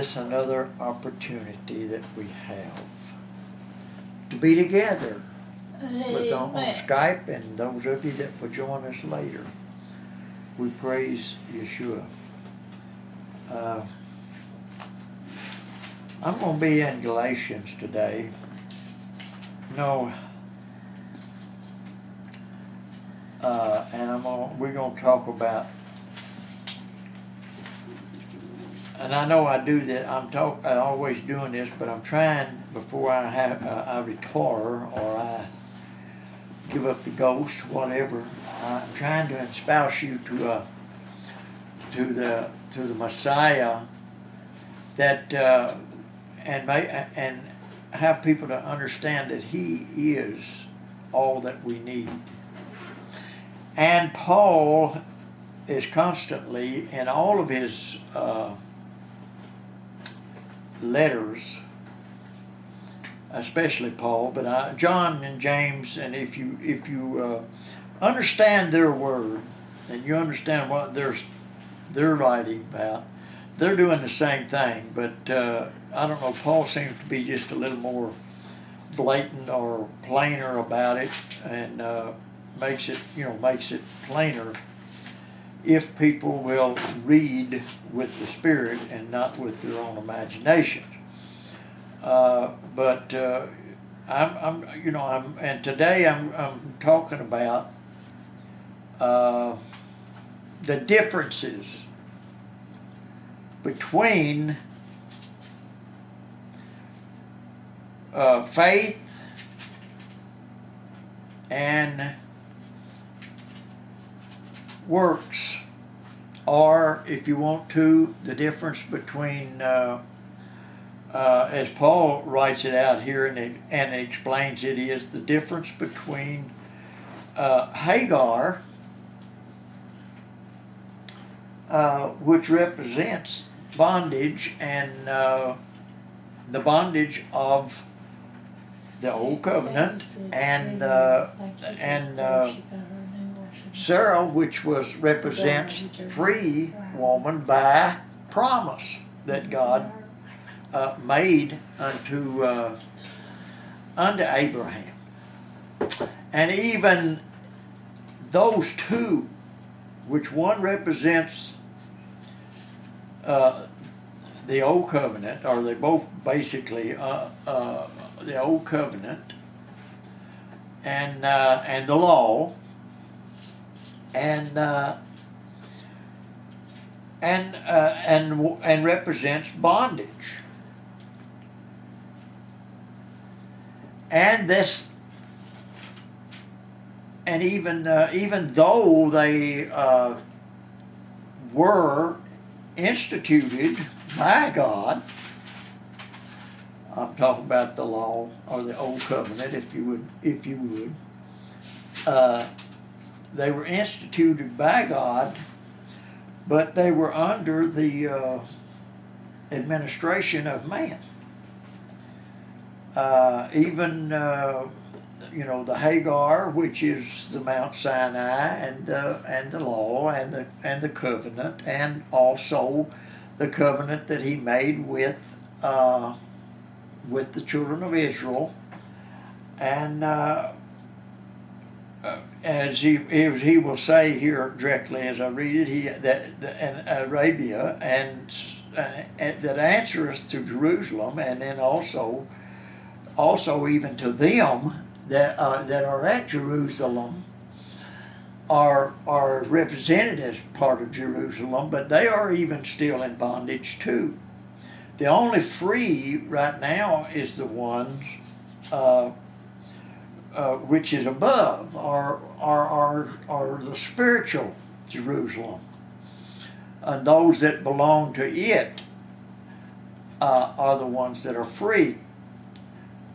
this another opportunity that we have to be together on Skype, and those of you that will join us later. We praise Yeshua. I'm going to be in Galatians today. And we're going to talk about, and I know I do that. I'm always doing this, but I'm trying before I retire or I give up the ghost, whatever. I'm trying to espouse you to the Messiah, that and have people to understand that He is all that we need. And Paul is constantly in all of his letters, especially Paul, but John and James, and if you understand their word and you understand what they're writing about, they're doing the same thing. But I don't know, Paul seems to be just a little more blatant or plainer about it, and makes it plainer if people will read with the Spirit and not with their own imaginations. But and today I'm talking about the differences between faith and works, or if you want to, the difference between, as Paul writes it out here and explains it, is the difference between Hagar, which represents bondage, and the bondage of the old covenant, and Sarah, which represents free woman by promise that God made unto Abraham. And even those two, which one represents the old covenant, or they both basically the old covenant and the law, and represents bondage. And this, and even though they were instituted by God, I'm talking about the law or the old covenant, if you would. They were instituted by God, but they were under the administration of man. Even the Hagar, which is the Mount Sinai, and the law, and the covenant, and also the covenant that He made with the children of Israel, and as he will say here directly as I read it, that Arabia and that answereth to Jerusalem, and then also even to them that are at Jerusalem, are represented as part of Jerusalem, but they are even still in bondage too. The only free right now is the ones which is above, or the spiritual Jerusalem. And those that belong to it are the ones that are free.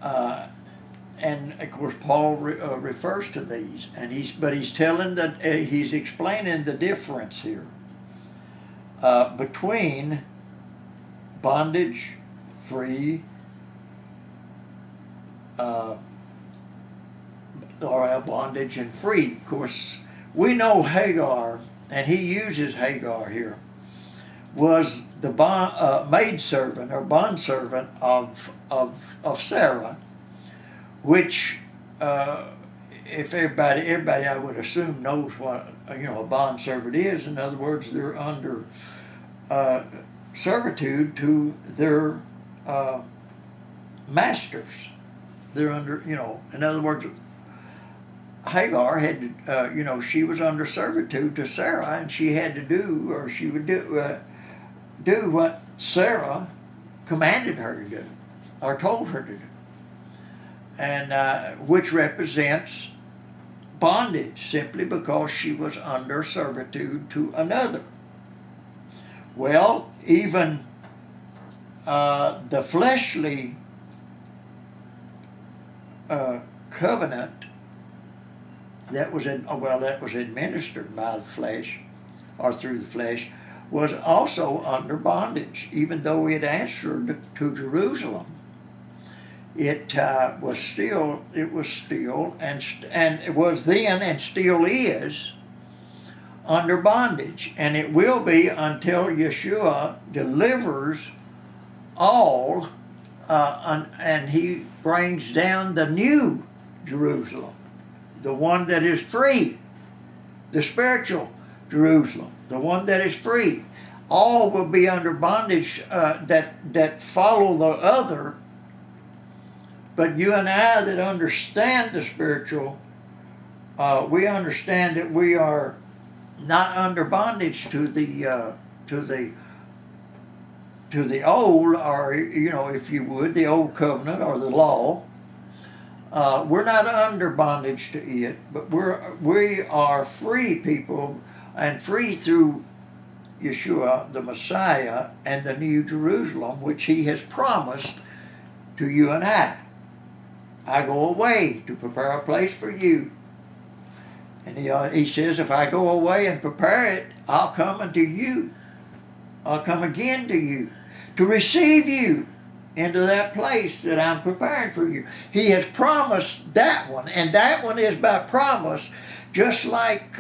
And of course, Paul refers to these, and he's telling that he's explaining the difference here between bondage, free, or bondage and free. Of course, we know Hagar, and he uses Hagar here, was the maidservant or bondservant of Sarah, which if everybody I would assume knows what a bondservant is. In other words, they're under servitude to their masters. They're under, in other words, Hagar had to, she was under servitude to Sarah, and she had to do, or she would do what Sarah commanded her to do, or told her to do, and which represents bondage, simply because she was under servitude to another. Well, even the fleshly covenant that was administered by the flesh or through the flesh was also under bondage, even though it answered to Jerusalem. It was still and it was then and still is under bondage, and it will be until Yeshua delivers all, and he brings down the new Jerusalem, the one that is free, the spiritual Jerusalem, the one that is free. All will be under bondage that follow the other, but you and I that understand the spiritual, we understand that we are not under bondage to the old, or if you would, the old covenant or the law. We're not under bondage to it, but we are free people, and free through Yeshua, the Messiah, and the New Jerusalem, which he has promised to you and I. I go away to prepare a place for you. And he says, if I go away and prepare it, I'll come unto you. I'll come again to you to receive you into that place that I'm preparing for you. He has promised that one, and that one is by promise, just like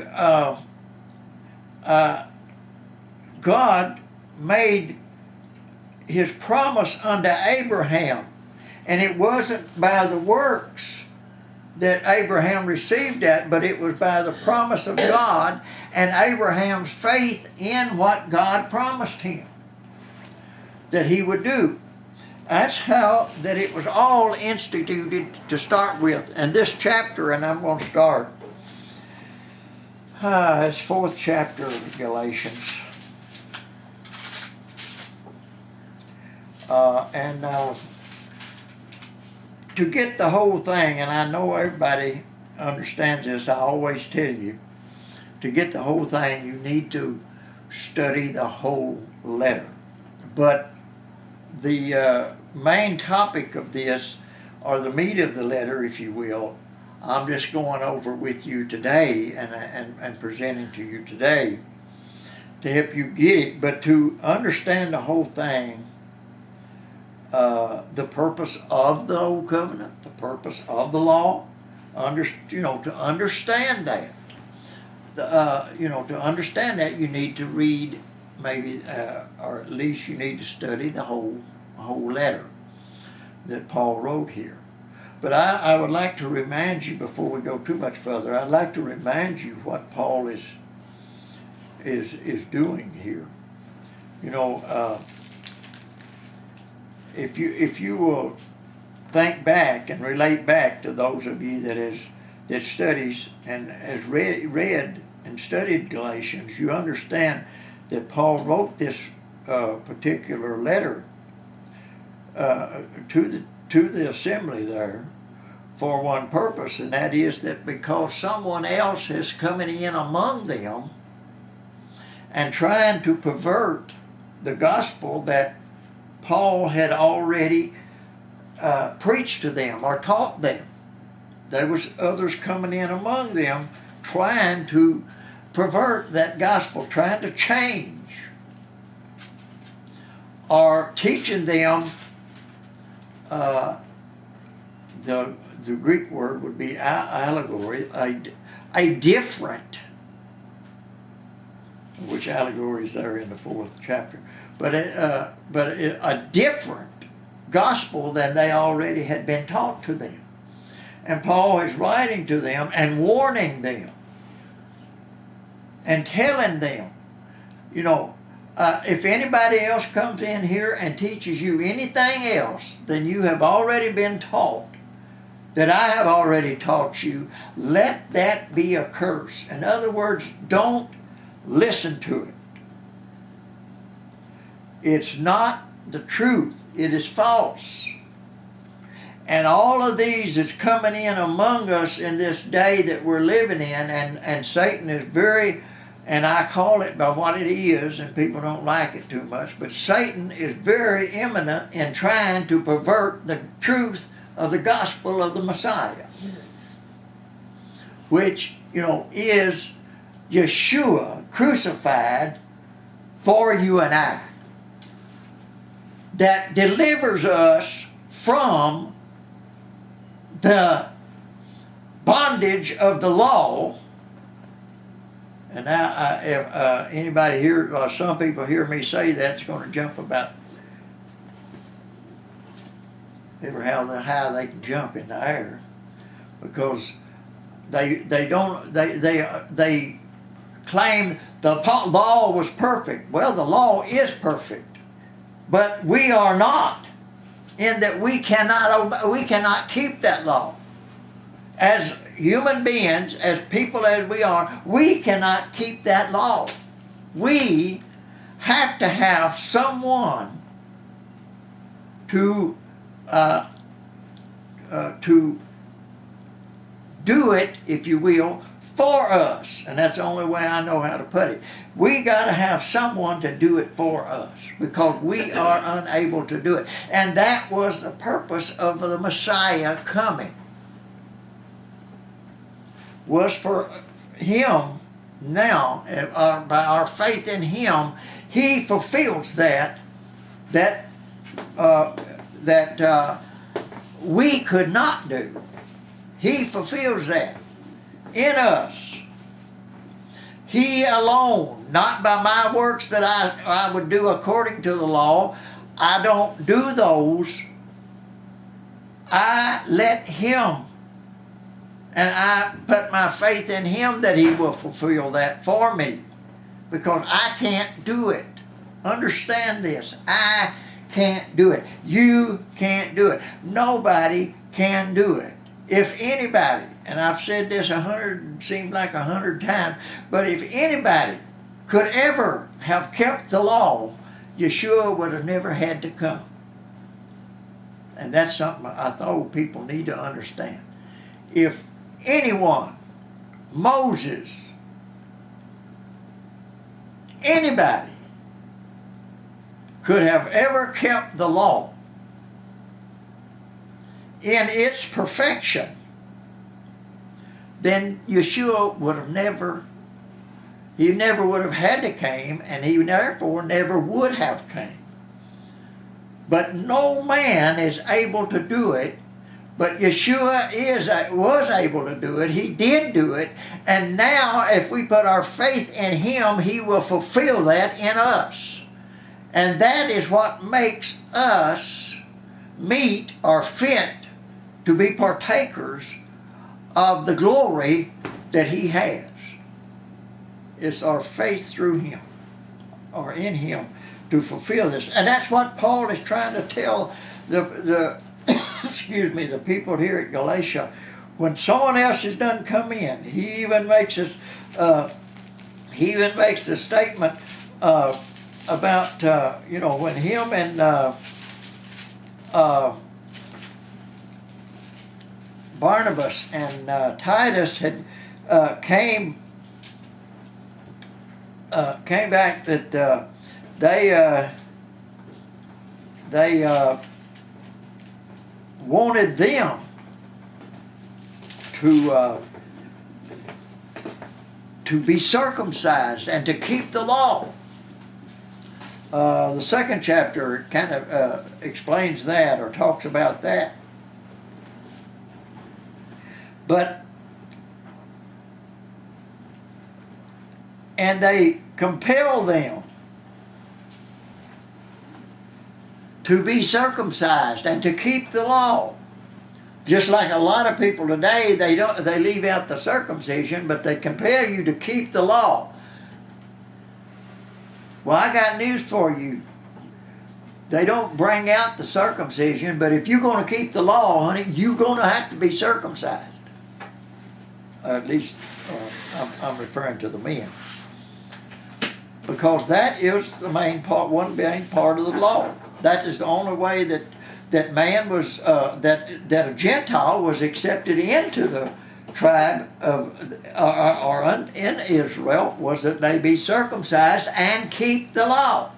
God made his promise unto Abraham. And it wasn't by the works that Abraham received that, but it was by the promise of God and Abraham's faith in what God promised him that he would do. That's how that it was all instituted to start with. And this chapter, and I'm going to start, it's 4th chapter of Galatians. To get the whole thing, and I know everybody understands this, I always tell you, to get the whole thing, you need to study the whole letter. But the main topic of this, or the meat of the letter, if you will, I'm just going over with you today and presenting to you today to help you get it. But to understand the whole thing, the purpose of the Old Covenant, the purpose of the law, to understand that. To understand that, you need to read maybe, or at least you need to study the whole letter that Paul wrote here. But I would like to remind you, before we go too much further, I'd like to remind you what Paul is doing here. If you will think back and relate back to those of you that studies and has read and studied Galatians, you understand that Paul wrote this particular letter to the assembly there for one purpose, and that is that because someone else is coming in among them and trying to pervert the gospel that Paul had already preached to them or taught them. There was others coming in among them trying to pervert that gospel, trying to change, or teaching them, the Greek word would be allegory, a different which allegory is there in the 4th chapter. But a different gospel than they already had been taught to them. And Paul is writing to them and warning them and telling them, if anybody else comes in here and teaches you anything else than you have already been taught, that I have already taught you, let that be a curse. In other words, don't listen to it. It's not the truth. It is false. And all of these is coming in among us in this day that we're living in, and Satan is very, and I call it by what it is, and people don't like it too much, but Satan is very imminent in trying to pervert the truth of the gospel of the Messiah. Yes. Which, is Yeshua crucified for you and I. That delivers us from the bondage of the law. And now, if anybody here, some people hear me say that, it's going to jump about ever how they can jump in the air, because they claim the law was perfect. Well, the law is perfect, but we are not, in that we cannot keep that law. As human beings, as people as we are, we cannot keep that law. We have to have someone to do it, if you will, for us. And that's the only way I know how to put it. We got to have someone to do it for us, because we are unable to do it. And that was the purpose of the Messiah coming, was for him now, by our faith in him, he fulfills that we could not do. He fulfills that in us. He alone, not by my works that I would do according to the law. I don't do those. I let him, and I put my faith in him that he will fulfill that for me, because I can't do it. Understand this. I can't do it. You can't do it. Nobody can do it. If anybody, and I've said this 100 times, but if anybody could ever have kept the law, Yeshua would have never had to come. And that's something I thought people need to understand. If anyone, Moses, anybody, could have ever kept the law in its perfection, then Yeshua would have never would have had to came, and he therefore never would have came. But no man is able to do it, but Yeshua was able to do it. He did do it, and now if we put our faith in him, he will fulfill that in us. And that is what makes us meet or fit to be partakers of the glory that he has. It's our faith through him, or in him, to fulfill this. And that's what Paul is trying to tell the the people here at Galatia. When someone else has done come in, he even makes the statement about when him and Barnabas and Titus had came back, that they wanted them to be circumcised and to keep the law. The 2nd chapter kind of explains that, or talks about that. And they compel them to be circumcised and to keep the law. Just like a lot of people today, they leave out the circumcision, but they compel you to keep the law. Well, I got news for you. They don't bring out the circumcision, but if you're going to keep the law, honey, you're going to have to be circumcised. At least I'm referring to the men. Because that is the main part, one main part of the law. That is the only way that man was, that a Gentile was accepted into the tribe of, in Israel, was that they be circumcised and keep the law.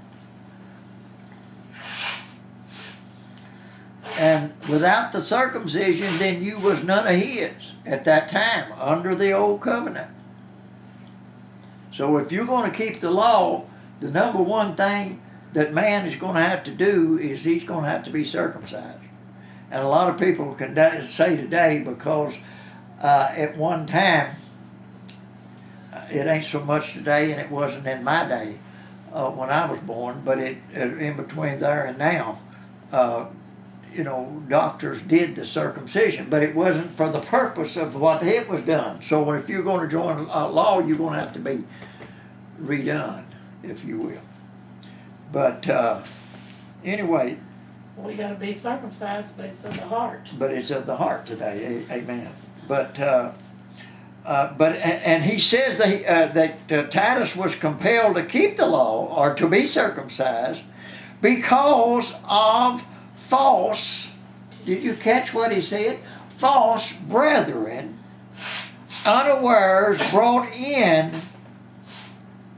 And without the circumcision, then you was none of his at that time, under the old covenant. So if you're going to keep the law, the number one thing that man is going to have to do is he's going to have to be circumcised. And a lot of people can say today, because at one time, it ain't so much today, and it wasn't in my day when I was born, but in between there and now, doctors did the circumcision, but it wasn't for the purpose of what it was done. So if you're going to join law, you're going to have to be redone, if you will. But anyway. We got to be circumcised, but it's of the heart. But it's of the heart today, amen. But he says that Titus was compelled to keep the law, or to be circumcised, because of false, did you catch what he said? False brethren, unawares brought in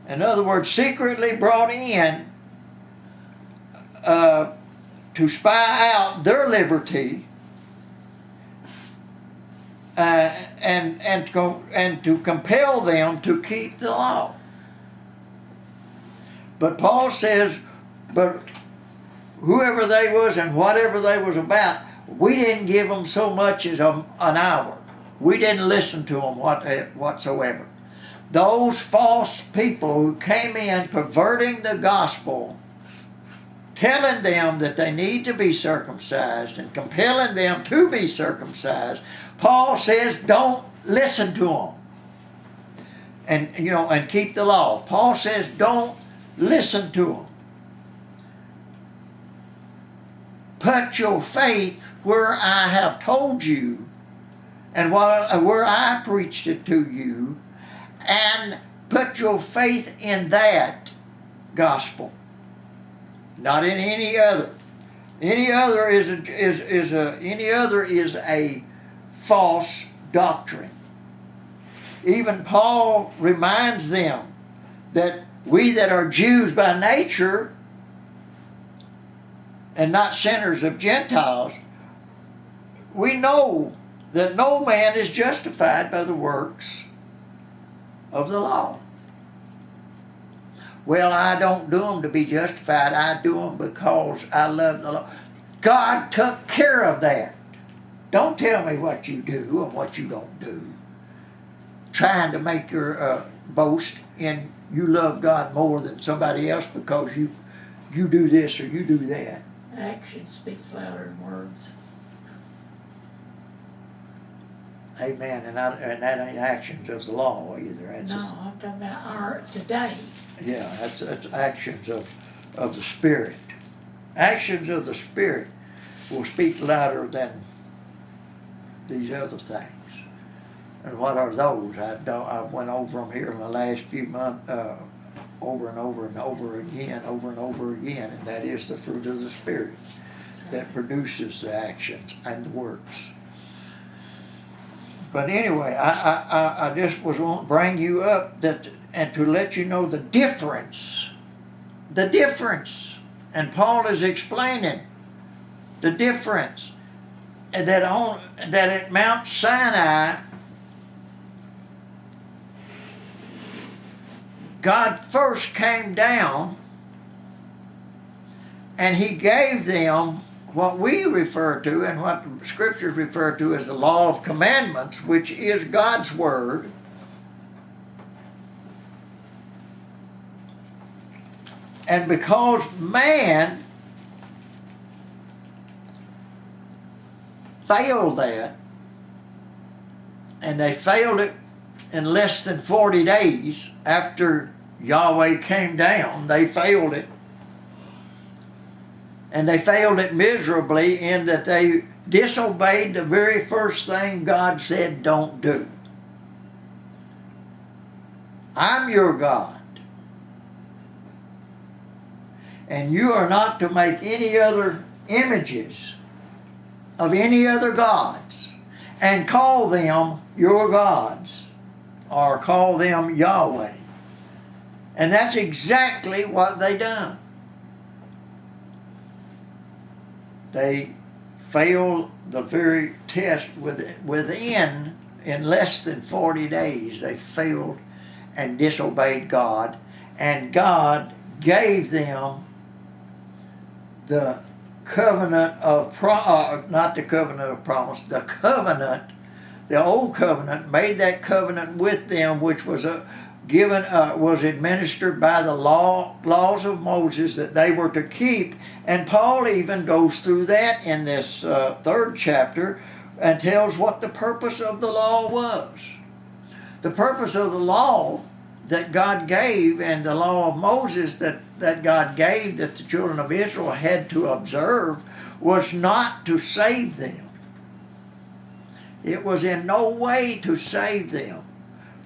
other words, secretly brought in to spy out their liberty and to compel them to keep the law. But Paul says, but whoever they was and whatever they was about, we didn't give them so much as an hour. We didn't listen to them whatsoever. Those false people who came in perverting the gospel, telling them that they need to be circumcised and compelling them to be circumcised, Paul says don't listen to them. And keep the law. Paul says don't listen to them. Put your faith where I have told you and where I preached it to you, and put your faith in that gospel, not in any other. Any other is a false doctrine. Even Paul reminds them that we that are Jews by nature and not sinners of Gentiles, we know that no man is justified by the works of the law. Well, I don't do them to be justified. I do them because I love the law. God took care of that. Don't tell me what you do and what you don't do. Trying to make your boast in you love God more than somebody else because you do this or you do that. Action speaks louder than words. Amen. And that ain't actions of the law either. I'm talking about our today. Yeah, that's actions of the Spirit. Actions of the Spirit will speak louder than these other things. And what are those? I went over them here in the last few months, over and over and over again, and that is the fruit of the Spirit that produces the actions and the works. But anyway, I just was wanting to bring you up and to let you know the difference. The difference. And Paul is explaining the difference. And that at Mount Sinai, God first came down and he gave them what we refer to and what the scriptures refer to as the law of commandments, which is God's word. And because man failed that, and they failed it in less than 40 days after Yahweh came down, they failed it. And they failed it miserably in that they disobeyed the very first thing God said don't do. I'm your God. And you are not to make any other images of any other gods and call them your gods or call them Yahweh. And that's exactly what they done. They failed the very test within, in less than 40 days, they failed and disobeyed God, and God gave them the covenant of not the covenant of promise, the covenant, the old covenant, made that covenant with them, which was was administered by the laws of Moses that they were to keep. And Paul even goes through that in this third chapter and tells what the purpose of the law was. The purpose of the law that God gave, and the law of Moses that God gave that the children of Israel had to observe, was not to save them. It was in no way to save them,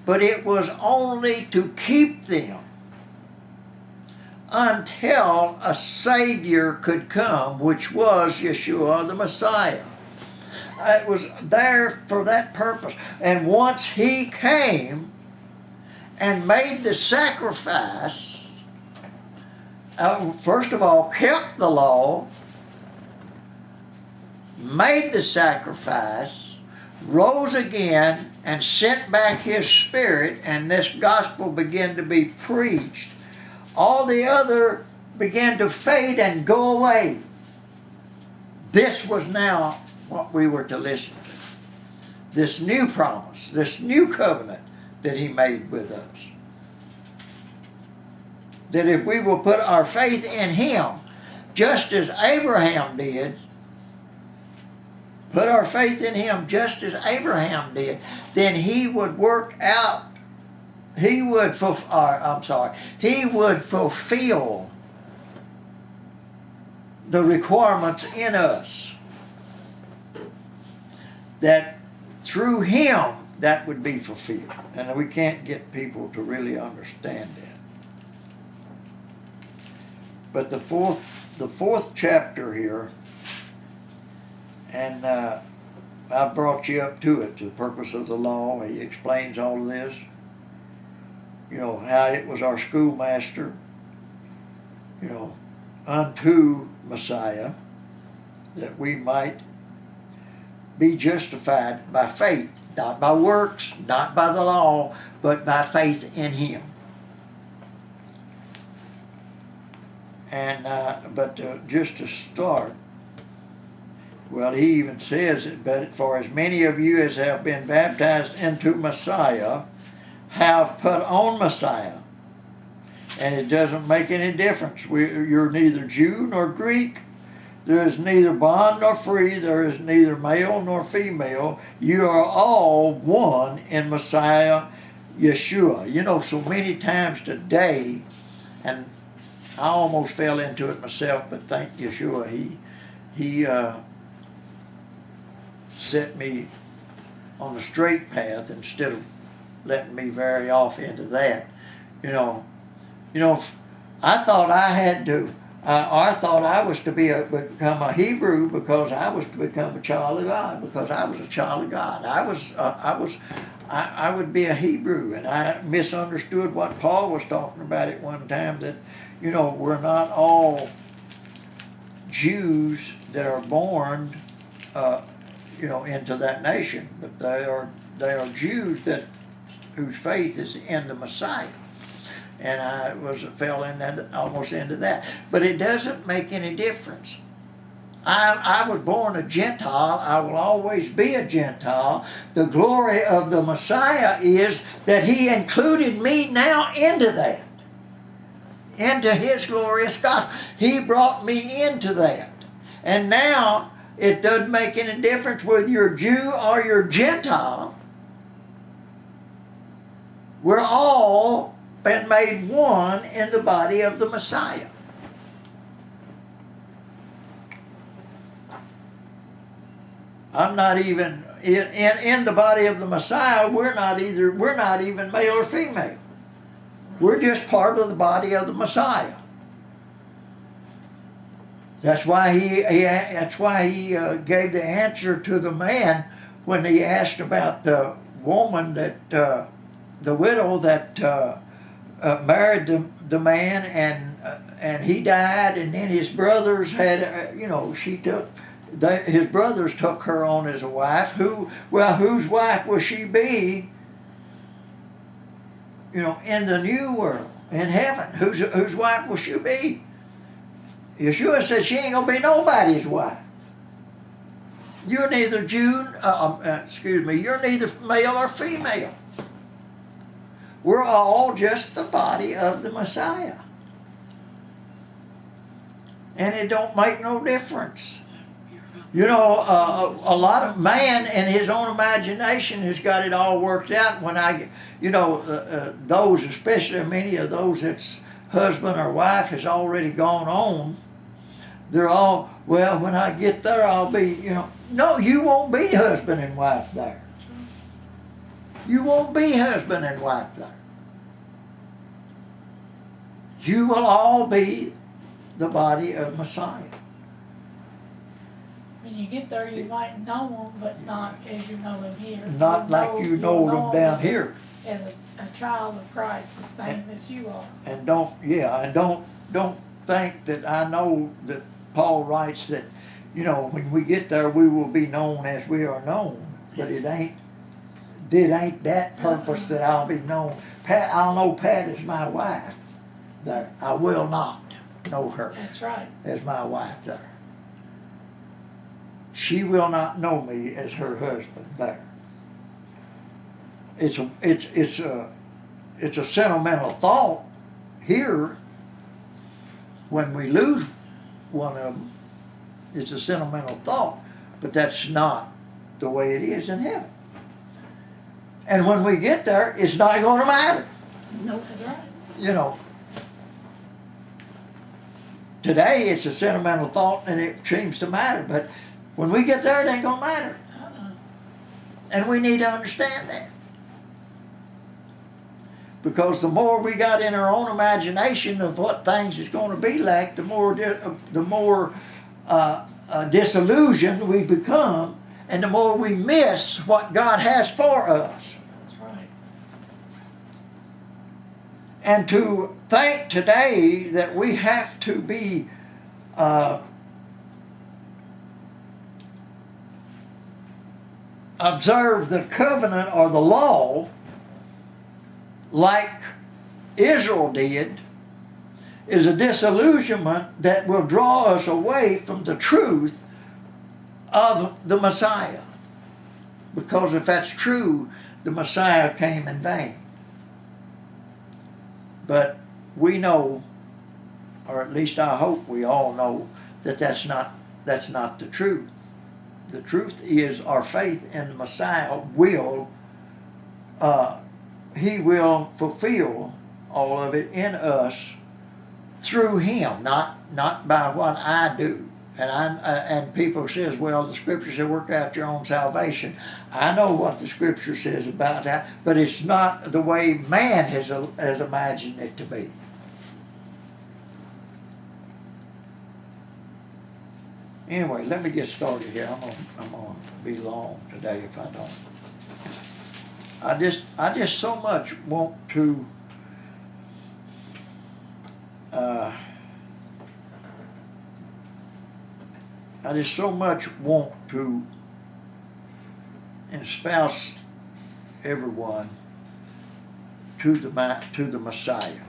but it was only to keep them until a Savior could come, which was Yeshua the Messiah. It was there for that purpose. And once He came and made the sacrifice, first of all, kept the law, made the sacrifice, rose again, and sent back His Spirit, and this gospel began to be preached, all the other began to fade and go away. This was now what we were to listen to. This new promise, this new covenant that He made with us. That if we will put our faith in Him, just as Abraham did, put our faith in Him just as Abraham did, then He would work out, He would fulfill the requirements in us. That through Him that would be fulfilled. And we can't get people to really understand that. But the fourth chapter here, and I brought you up to it, to the purpose of the law. He explains all of this. You know, how it was our schoolmaster, you know, unto Messiah, that we might be justified by faith, not by works, not by the law, but by faith in Him. And just to start, well, he even says it, but for as many of you as have been baptized into Messiah have put on Messiah. And it doesn't make any difference. You're neither Jew nor Greek. There is neither bond nor free. There is neither male nor female. You are all one in Messiah Yeshua. You know, so many times today, and I almost fell into it myself, but thank Yeshua, he set me on the straight path instead of letting me vary off into that. You know, I thought I had to, I thought I was to become a Hebrew because I was to become a child of God, because I was a child of God. I would be a Hebrew, and I misunderstood what Paul was talking about at one time, that, you know, we're not all Jews that are born into that nation, but they are Jews whose faith is in the Messiah. And I fell almost into that. But it doesn't make any difference. I was born a Gentile. I will always be a Gentile. The glory of the Messiah is that He included me now into that. into his glorious gospel. He brought me into that. And now it doesn't make any difference whether you're Jew or you're Gentile. We're all been made one in the body of the Messiah. I'm not even in the body of the Messiah. We're not even male or female. We're just part of the body of the Messiah. That's why he gave the answer to the man when he asked about the woman that the widow that married the man and he died, and then his brothers had his brothers took her on as a wife. Whose wife will she be? In the new world, in heaven, whose wife will she be? Yeshua said she ain't gonna be nobody's wife. You're neither you're neither male or female. We're all just the body of the Messiah. And it don't make no difference. A lot of man in his own imagination has got it all worked out. When those, especially many of those that's husband or wife has already gone on, they're all, well, when I get there, I'll be, No, you won't be husband and wife there. You won't be husband and wife there. You will all be the body of Messiah. When you get there, you might know them, but not as you know them here. Not like you know them down here. As a child of Christ, the same as you are. And don't think that I know that Paul writes that, when we get there, we will be known as we are known. But it ain't that purpose that I'll be known. I'll know Pat as my wife there. I will not know her. That's right. As my wife there. She will not know me as her husband there. It's a sentimental thought here. When we lose one of them, it's a sentimental thought, but that's not the way it is in heaven. And when we get there, it's not going to matter. No, that's right. Today it's a sentimental thought and it seems to matter, but when we get there, it ain't going to matter. And we need to understand that. Because the more we got in our own imagination of what things is going to be like, the more disillusioned we become, and the more we miss what God has for us. That's right. And to think today that we have to be observe the covenant or the law like Israel did is a disillusionment that will draw us away from the truth of the Messiah. Because if that's true, the Messiah came in vain. But we know, or at least I hope we all know, that that's not the truth. The truth is our faith in the Messiah He will fulfill all of it in us through Him, not by what I do. And people says, well, the Scripture says work out your own salvation. I know what the Scripture says about that, but it's not the way man has imagined it to be. Anyway, let me get started here. I'm gonna be long today if I don't. I just so much want to espouse everyone to the Messiah,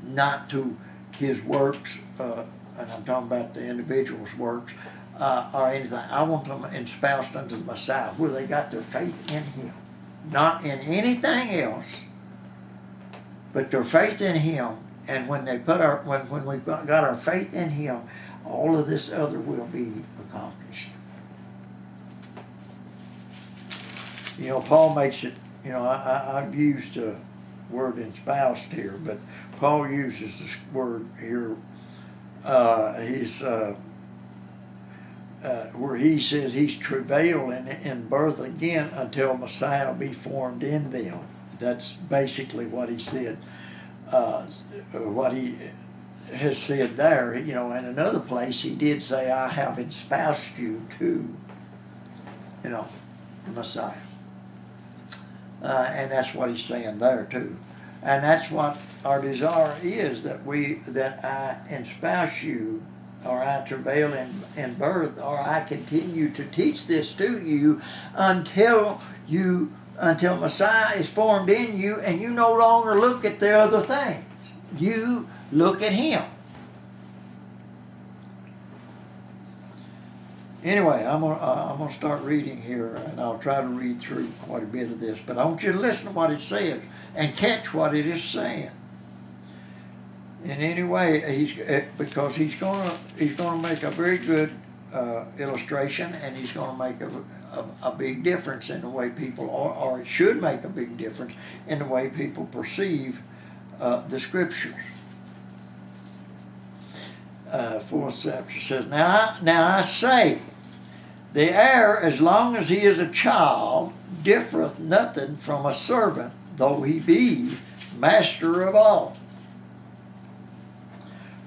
not to his works, and I'm talking about the individual's works, or anything. I want them espoused unto the Messiah, where they got their faith in Him, not in anything else, but their faith in Him And when they put our when we got our faith in Him, all of this other will be accomplished. You know, Paul makes it. You know, I've used a word espoused here, but Paul uses this word here. Where he says he's travailing in birth again until Messiah be formed in them. That's basically what he said. What he has said there. You know, in another place he did say, "I have espoused you to," you know, the Messiah. And that's what he's saying there too. And that's what our desire is, that I espouse you, or I travail in birth, or I continue to teach this to you until Messiah is formed in you, and you no longer look at the other things. You look at Him. Anyway, I'm gonna start reading here, and I'll try to read through quite a bit of this. But I want you to listen to what it says and catch what it is saying. And anyway, because he's gonna make a very good illustration, and he's gonna make a big difference in the way people or it should make a big difference in the way people perceive the Scriptures. Fourth chapter says, Now I say, the heir, as long as he is a child, differeth nothing from a servant, though he be master of all,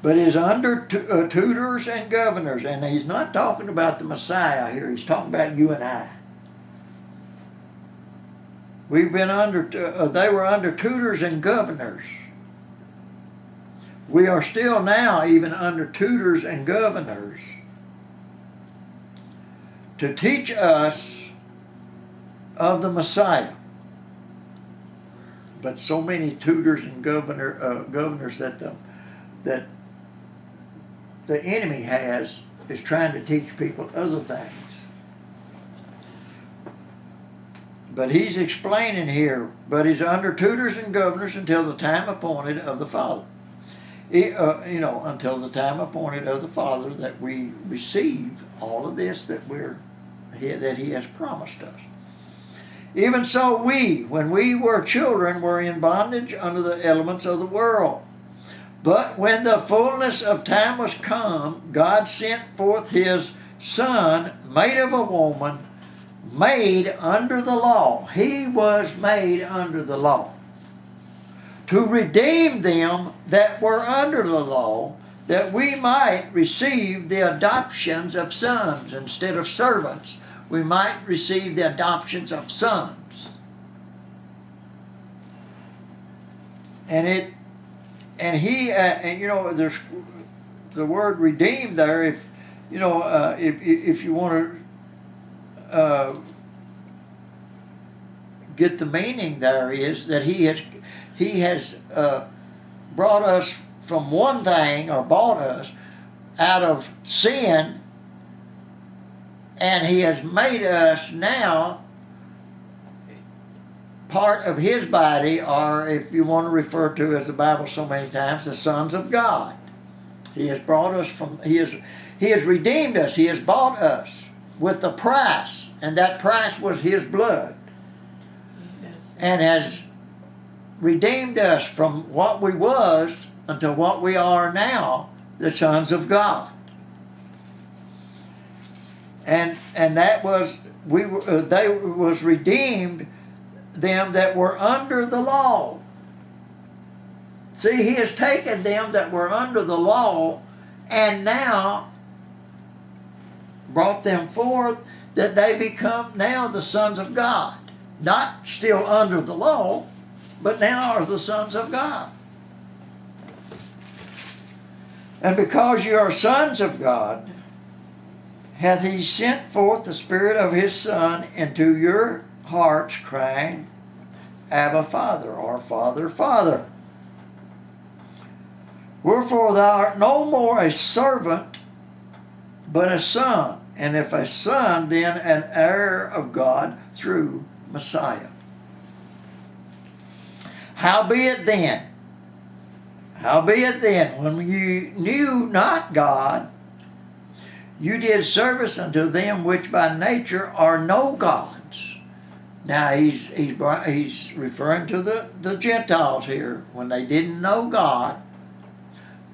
but is under tutors and governors. And he's not talking about the Messiah here. He's talking about you and I. We've been they were under tutors and governors. We are still now even under tutors and governors to teach us of the Messiah. But so many tutors and governors that the enemy has is trying to teach people other things. But he's explaining here, but he's under tutors and governors until the time appointed of the Father. Until the time appointed of the Father, that we receive all of this that He has promised us. Even so, we, when we were children, were in bondage under the elements of the world. But when the fullness of time was come, God sent forth His Son, made of a woman, made under the law. He was made under the law, to redeem them that were under the law, that we might receive the adoptions of sons. Instead of servants, we might receive the adoptions of sons. And there's the word redeem there. If you want to get the meaning, there is that He has brought us from one thing, or bought us out of sin, and He has made us now part of His body, or if you want to refer to, as the Bible so many times, the sons of God. He has brought us from, He has redeemed us. He has bought us with the price, and that price was His blood. Yes. And has redeemed us from what we was unto what we are now, the sons of God. And that was they was redeemed them that were under the law. See, He has taken them that were under the law and now brought them forth, that they become now the sons of God. Not still under the law, but now are the sons of God. And because you are sons of God, hath He sent forth the Spirit of His Son into your hearts, crying, Abba, Father, or Father, Father. Wherefore thou art no more a servant, but a son. And if a son, then an heir of God through Messiah. Howbeit then, Howbeit then, when you knew not God, you did service unto them which by nature are no gods. Now he's referring to the Gentiles here. When they didn't know God,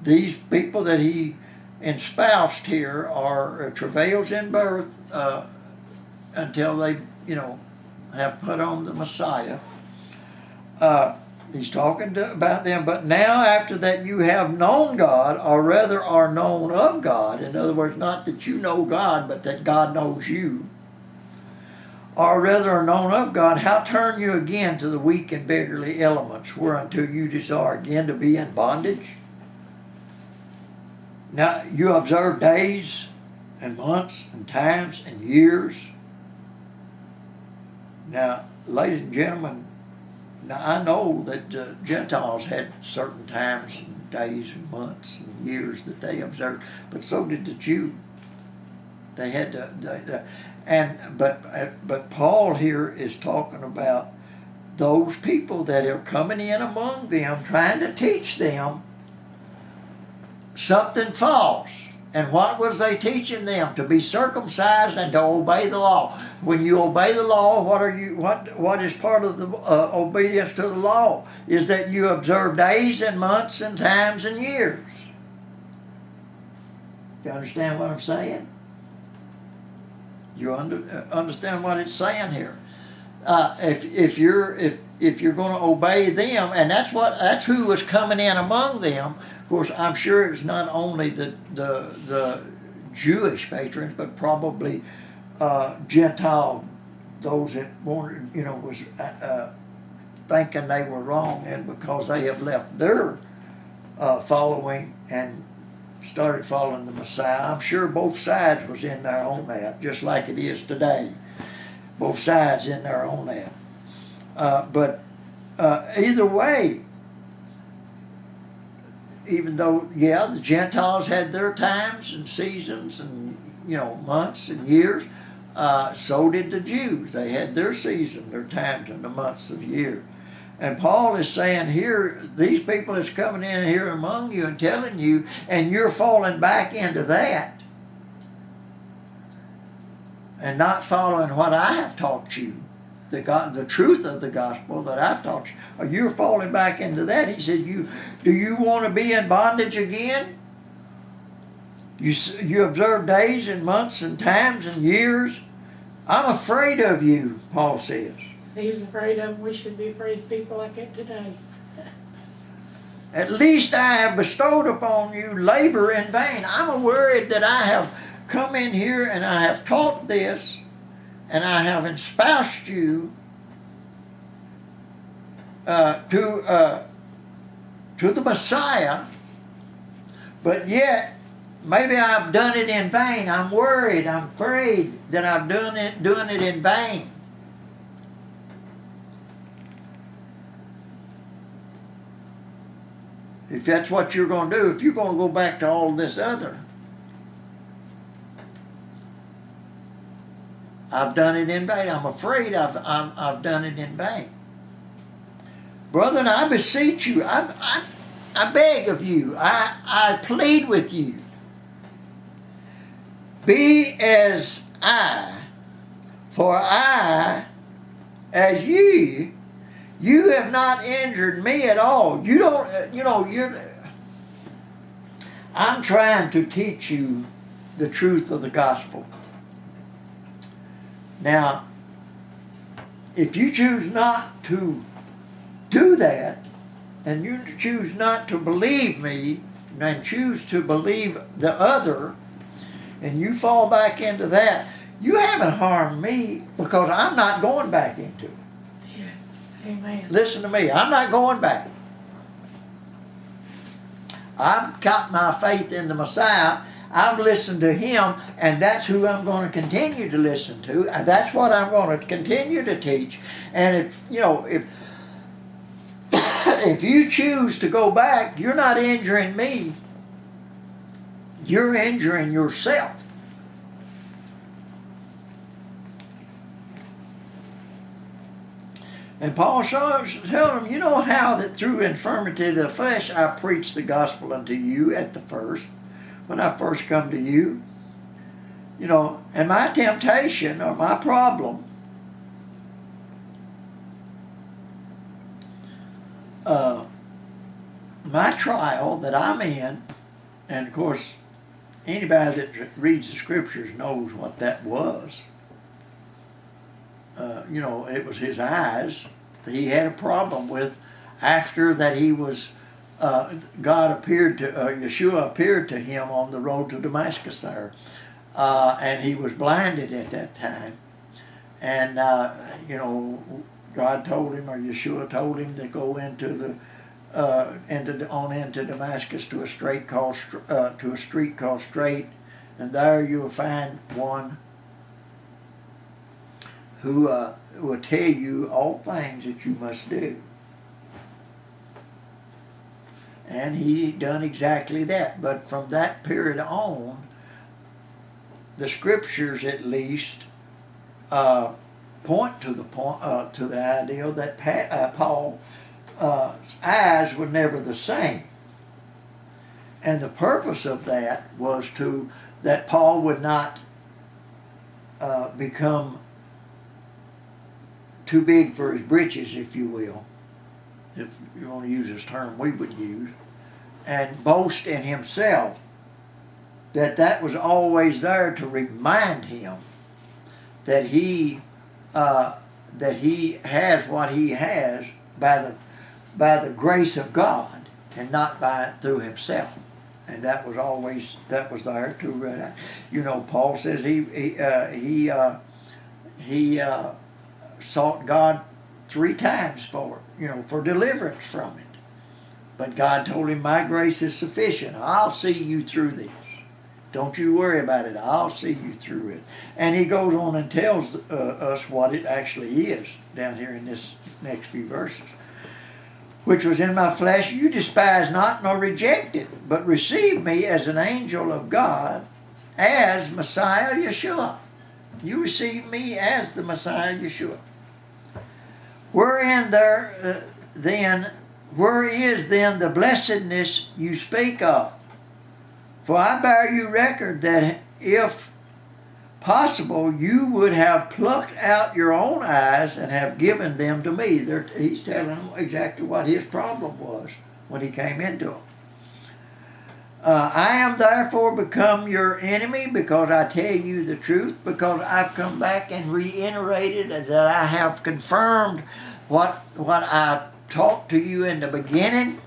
these people that he espoused here are travails in birth until they, have put on the Messiah. He's talking about them. But now after that you have known God, or rather are known of God, in other words, not that you know God, but that God knows you, or rather are known of God, how turn you again to the weak and beggarly elements, whereunto you desire again to be in bondage? Now you observe days and months and times and years. Now, ladies and gentlemen, now I know that Gentiles had certain times and days and months and years that they observed, but so did the Jew. They had but Paul here is talking about those people that are coming in among them, trying to teach them something false. And what was they teaching them? To be circumcised and to obey the law. When you obey the law, what is part of the obedience to the law? Is that you observe days and months and times and years. You understand what I'm saying? You understand what it's saying here? If you're going to obey them, and that's who was coming in among them. Of course, I'm sure it's not only the Jewish patrons, but probably Gentile, those that wanted, was thinking they were wrong, and because they have left their following and started following the Messiah. I'm sure both sides was in there on that, just like it is today. Both sides in there on that. But either way, even though, the Gentiles had their times and seasons and, months and years, so did the Jews. They had their season, their times and the months of year. And Paul is saying here, these people that's coming in here among you and telling you, and you're falling back into that and not following what I have taught you, the truth of the gospel that I've taught you, or you're falling back into that. He said, do you want to be in bondage again? You observe days and months and times and years. I'm afraid of you, Paul says. If he's afraid of them, we should be afraid of people like that today. At least I have bestowed upon you labor in vain. I'm worried that I have come in here and I have taught this and I have espoused you to the Messiah, but yet maybe I've done it in vain. I'm worried, I'm afraid that I'm doing it in vain. If that's what you're going to do, if you're going to go back to all this other, I've done it in vain. I'm afraid I've done it in vain. Brethren, I beseech you, I beg of you, I plead with you, be as I, for I, as ye, you have not injured me at all. You don't, I'm trying to teach you the truth of the gospel. Now, if you choose not to do that, and you choose not to believe me, and choose to believe the other, and you fall back into that, you haven't harmed me, because I'm not going back into it. Yeah. Amen. Listen to me, I'm not going back. I've got my faith in the Messiah. I've listened to him, and that's who I'm going to continue to listen to, and that's what I'm going to continue to teach. And if you choose to go back, you're not injuring me. You're injuring yourself. And Paul tells them, you know how that through infirmity of the flesh I preached the gospel unto you at the first, when I first come to you. You know, and my temptation or my problem my trial that I'm in, and of course, anybody that reads the scriptures knows what that was. You know, it was his eyes that he had a problem with after that he was, God appeared to, Yeshua appeared to him on the road to Damascus there. And he was blinded at that time. And, you know, God told him, or Yeshua told him, to go into Damascus to a street called Straight, and there you will find one who will tell you all things that you must do. And he done exactly that. But from that period on, the scriptures at least point to the idea that Paul's eyes were never the same, and the purpose of that was that Paul would not become too big for his britches, if you will, if you want to use this term we would use, and boast in himself. That was always there to remind him that he has what he has by the grace of God, and not through himself. And that was there to you know, Paul says he sought God 3 times for deliverance from it, but God told him, my grace is sufficient. I'll see you through this. Don't you worry about it. I'll see you through it. And he goes on and tells us what it actually is down here in this next few verses. Which was in my flesh, you despise not nor reject it, but receive me as an angel of God, as Messiah Yeshua. You receive me as the Messiah Yeshua. Where is then the blessedness you speak of? For I bear you record that if possible, you would have plucked out your own eyes and have given them to me. He's telling them exactly what his problem was when he came into them. I am therefore become your enemy because I tell you the truth, because I've come back and reiterated that I have confirmed what I talked to you in the beginning.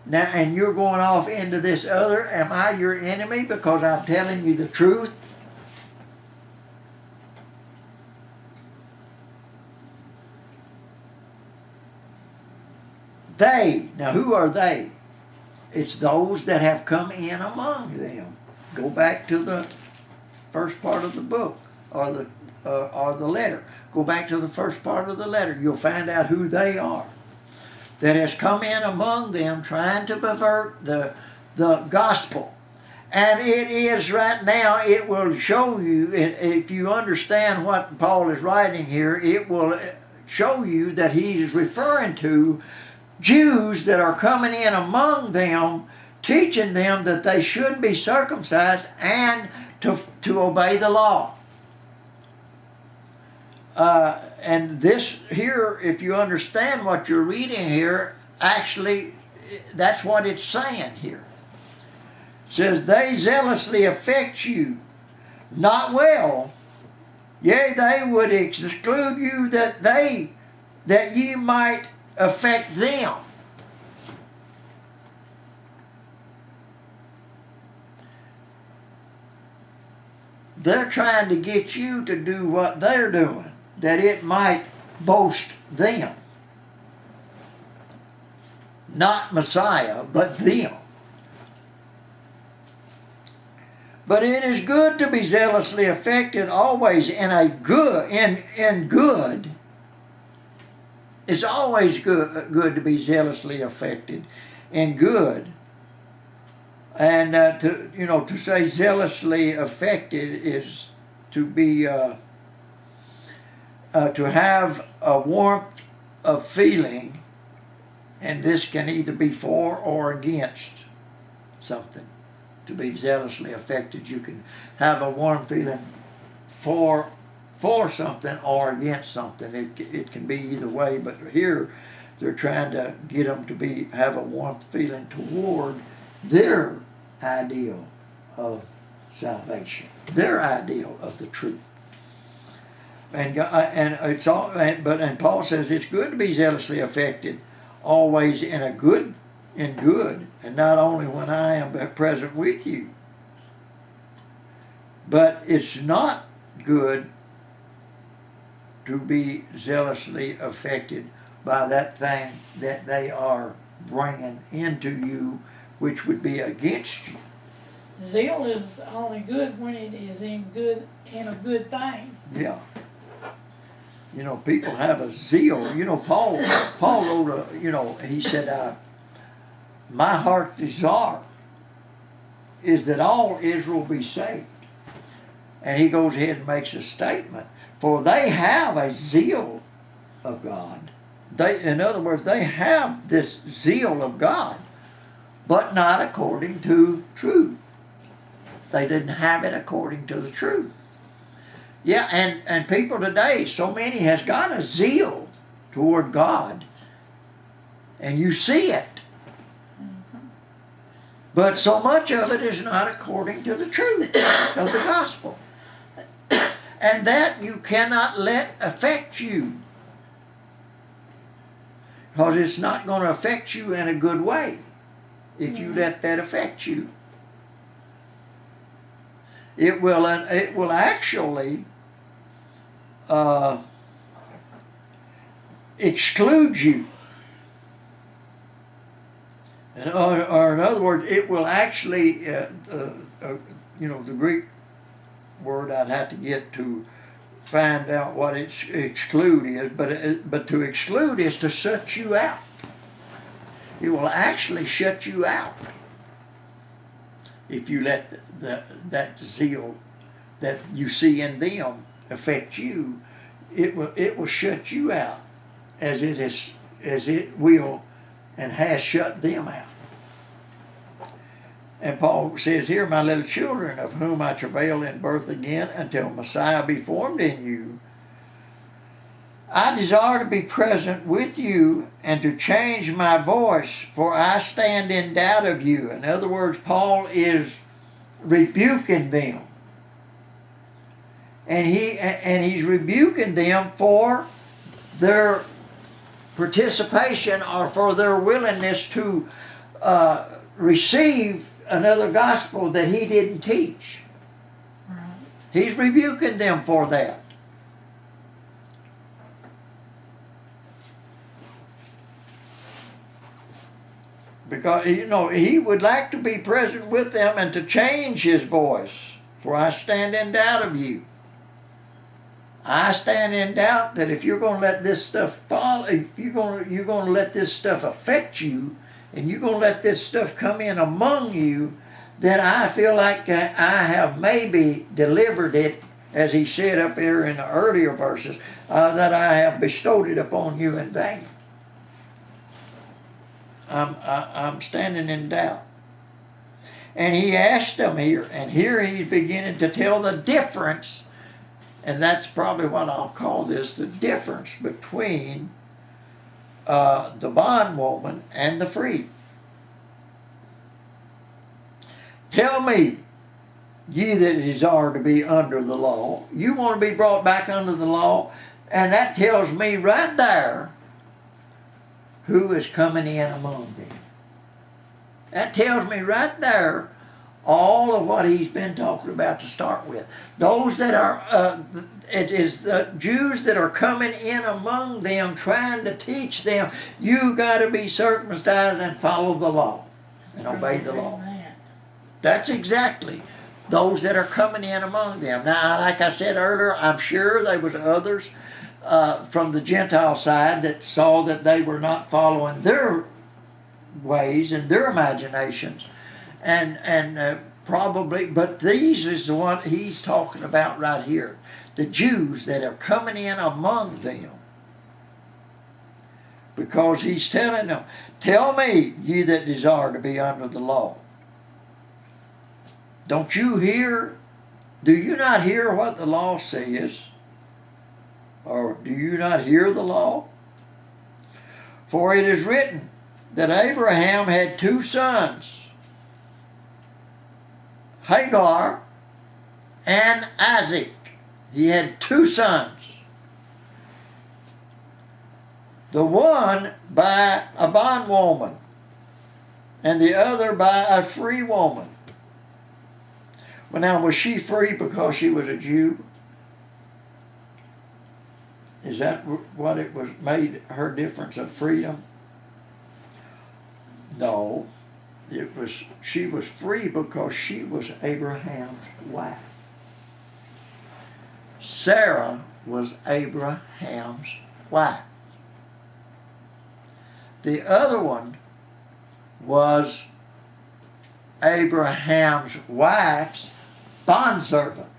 Now, and you're going off into this other. Am I your enemy because I'm telling you the truth? Now who are they? It's those that have come in among them. Go back to the first part of the book, or the letter. Go back to the first part of the letter. You'll find out who they are. That has come in among them trying to pervert the gospel. And it is right now, it will show you, if you understand what Paul is writing here, it will show you that he is referring to Jews that are coming in among them, teaching them that they should be circumcised and to obey the law. And this here, if you understand what you're reading here, actually, that's what it's saying here. It says, they zealously affect you, not well. Yea, they would exclude you that ye might affect them. They're trying to get you to do what they're doing, that it might boast them. Not Messiah, but them. But it is good to be zealously affected always in good. It's always good to be zealously affected in good. And to say zealously affected is to be to have a warmth of feeling, and this can either be for or against something. To be zealously affected, you can have a warm feeling for something or against something. It can be either way, but here they're trying to get them to have a warm feeling toward their ideal of salvation, their ideal of the truth. And Paul says it's good to be zealously affected, always in good, and not only when I am present with you. But it's not good to be zealously affected by that thing that they are bringing into you, which would be against you. Zeal is only good when it is in a good thing. Yeah. You know, people have a zeal. You know, Paul wrote he said, my heart's desire is that all Israel be saved. And he goes ahead and makes a statement. For they have a zeal of God. In other words, they have this zeal of God, but not according to truth. They didn't have it according to the truth. Yeah, and people today, so many has got a zeal toward God, and you see it. But so much of it is not according to the truth of the gospel. And that you cannot let affect you. Because it's not going to affect you in a good way if you let that affect you. It will actually exclude you. Or in other words, it will actually, the Greek word I'd have to get to find out what exclude is, but to exclude is to shut you out. It will actually shut you out if you let that zeal that you see in them affect you. It will shut you out as it will and has shut them out. And Paul says here, my little children, of whom I travail in birth again until Messiah be formed in you, I desire to be present with you and to change my voice, for I stand in doubt of you. In other words, Paul is rebuking them. And he's rebuking them for their participation or for their willingness to receive another gospel that he didn't teach. Right. He's rebuking them for that. Because, he would like to be present with them and to change his voice. For I stand in doubt of you. I stand in doubt that if you're going to let this stuff fall, if you're going to let this stuff affect you, and you're going to let this stuff come in among you, then I feel like I have maybe delivered it, as he said up here in the earlier verses, that I have bestowed it upon you in vain. I'm standing in doubt. And he asked them here, and here he's beginning to tell the difference, and that's probably what I'll call this, the difference between the bondwoman and the free. Tell me, ye that desire to be under the law, you want to be brought back under the law, and that tells me right there who is coming in among them. That tells me right there all of what he's been talking about to start with. Those that are, it is the Jews that are coming in among them, trying to teach them, you got to be circumcised and follow the law and obey the law. That's exactly those that are coming in among them. Now, like I said earlier, I'm sure there was others from the Gentile side that saw that they were not following their ways and their imaginations. And probably, but these is the one he's talking about right here. The Jews that are coming in among them. Because he's telling them, tell me, ye that desire to be under the law. Don't you hear? Do you not hear what the law says? Or do you not hear the law? For it is written that Abraham had 2 sons, Hagar and Isaac. He had 2 sons. The one by a bondwoman and the other by a free woman. Well, now, was she free because she was a Jew? Is that what it was made her difference of freedom? No. She was free because she was Abraham's wife. Sarah was Abraham's wife. The other one was Abraham's wife's bondservant.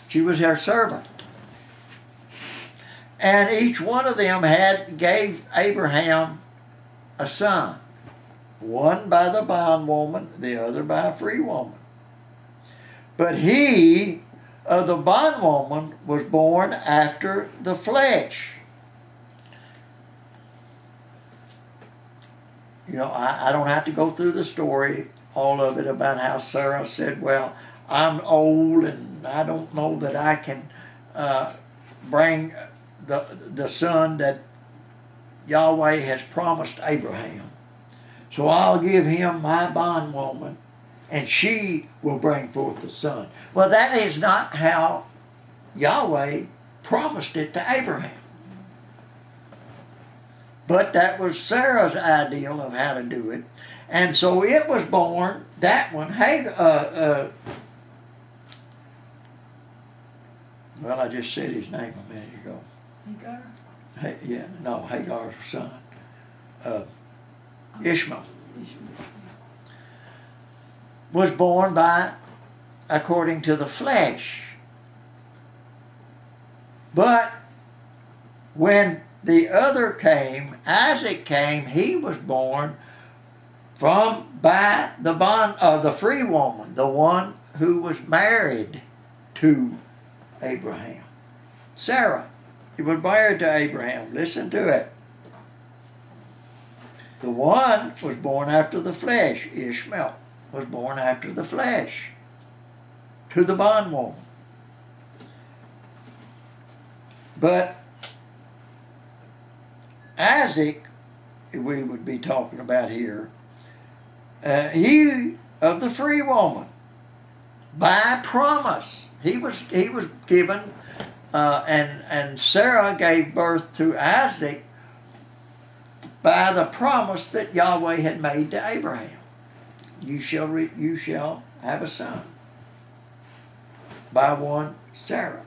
She was her servant. And each one of them gave Abraham a son. One by the bondwoman, the other by a free woman. But he of the bondwoman was born after the flesh. You know, I don't have to go through the story, all of it, about how Sarah said, well, I'm old and I don't know that I can bring the son that Yahweh has promised Abraham. So I'll give him my bondwoman and she will bring forth the son. Well, that is not how Yahweh promised it to Abraham. But that was Sarah's ideal of how to do it. And so it was born, that one, well, I just said his name a minute ago. Hagar? Hagar's son. Ishmael. Was born according to the flesh. But when the other came, Isaac came, he was born by the free woman, the one who was married to Abraham. Sarah, he was married to Abraham. Listen to it. The one was born after the flesh. Ishmael was born after the flesh to the bondwoman. But Isaac, we would be talking about here, he of the free woman, by promise. He was given, and Sarah gave birth to Isaac by the promise that Yahweh had made to Abraham. You shall have a son by one Sarah.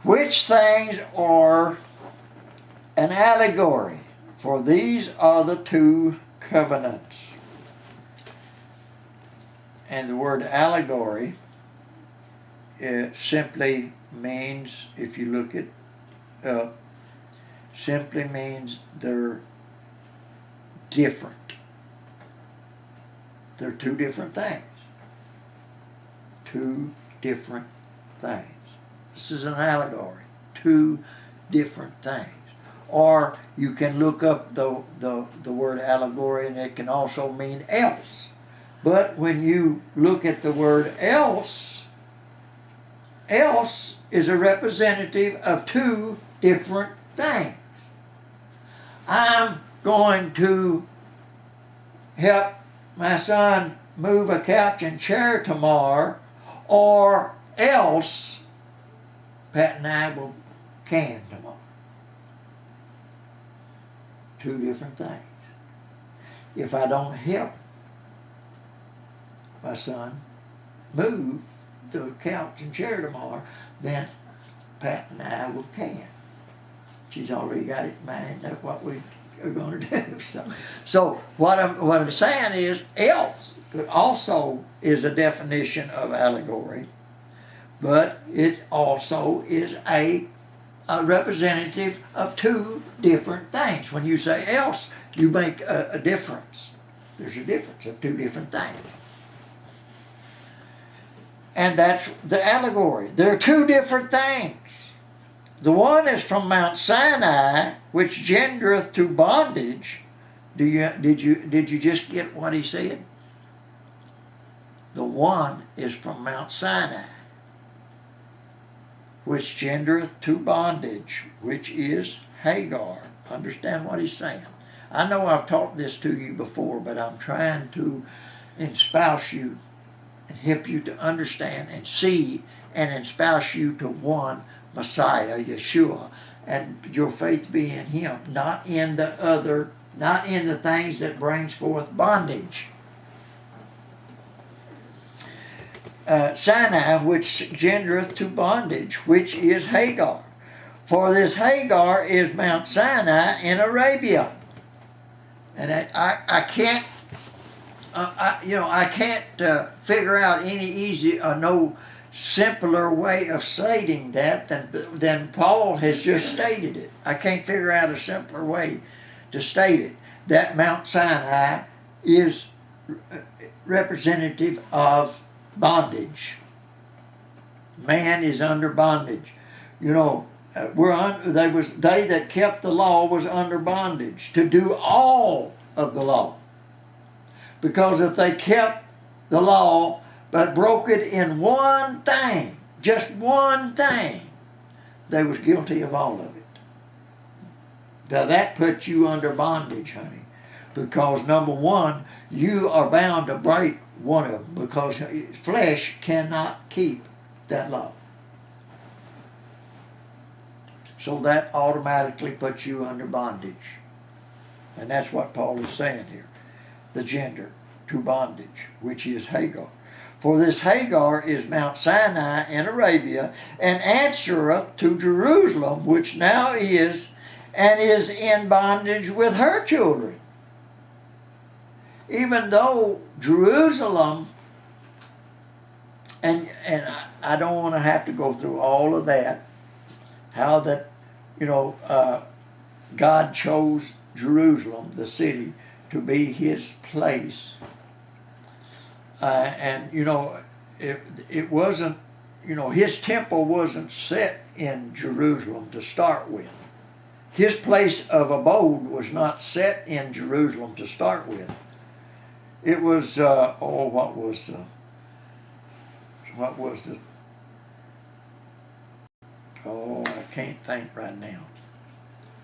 Which things are an allegory, for these are the 2 covenants. And the word allegory, it simply means, if you look it up, simply means they're different. They're 2 different things. 2 different things. This is an allegory. 2 different things. Or you can look up the word allegory, and it can also mean else. But when you look at the word else is a representative of 2 different things. I'm going to help my son move a couch and chair tomorrow, or else Pat and I will can tomorrow. 2 different things. If I don't help my son move the couch and chair tomorrow, then Pat and I will can. She's already got it in mind. That's what we are going to do. So what I'm saying is, else also is a definition of allegory, but it also is a representative of two different things. When you say else, you make a difference. There's a difference of two different things. And that's the allegory. There are two different things. The one is from Mount Sinai, which gendereth to bondage. Did you just get what he said? The one is from Mount Sinai, which gendereth to bondage, which is Hagar. Understand what he's saying? I know I've taught this to you before, but I'm trying to espouse you and help you to understand and see and espouse you to one Messiah, Yeshua, and your faith be in him, not in the things that brings forth bondage. Sinai, which gendereth to bondage, which is Hagar. For this Hagar is Mount Sinai in Arabia. And I can't, I can't figure out any easy, no simpler way of stating that than Paul has just stated it. I can't figure out a simpler way to state it. That Mount Sinai is representative of bondage. Man is under bondage. You know, they that kept the law was under bondage to do all of the law. Because if they kept the law but broke it in one thing, just one thing, they was guilty of all of it. Now that puts you under bondage, honey. Because number one, you are bound to break one of them because flesh cannot keep that law. So that automatically puts you under bondage. And that's what Paul is saying here. The gender to bondage, which is Hagar. For this Hagar is Mount Sinai in Arabia, and answereth to Jerusalem, which now is, and is in bondage with her children. Even though Jerusalem, and I don't want to have to go through all of that, how that, God chose Jerusalem, the city, to be his place. It wasn't, his temple wasn't set in Jerusalem to start with. His place of abode was not set in Jerusalem to start with. It was, what was the, I can't think right now.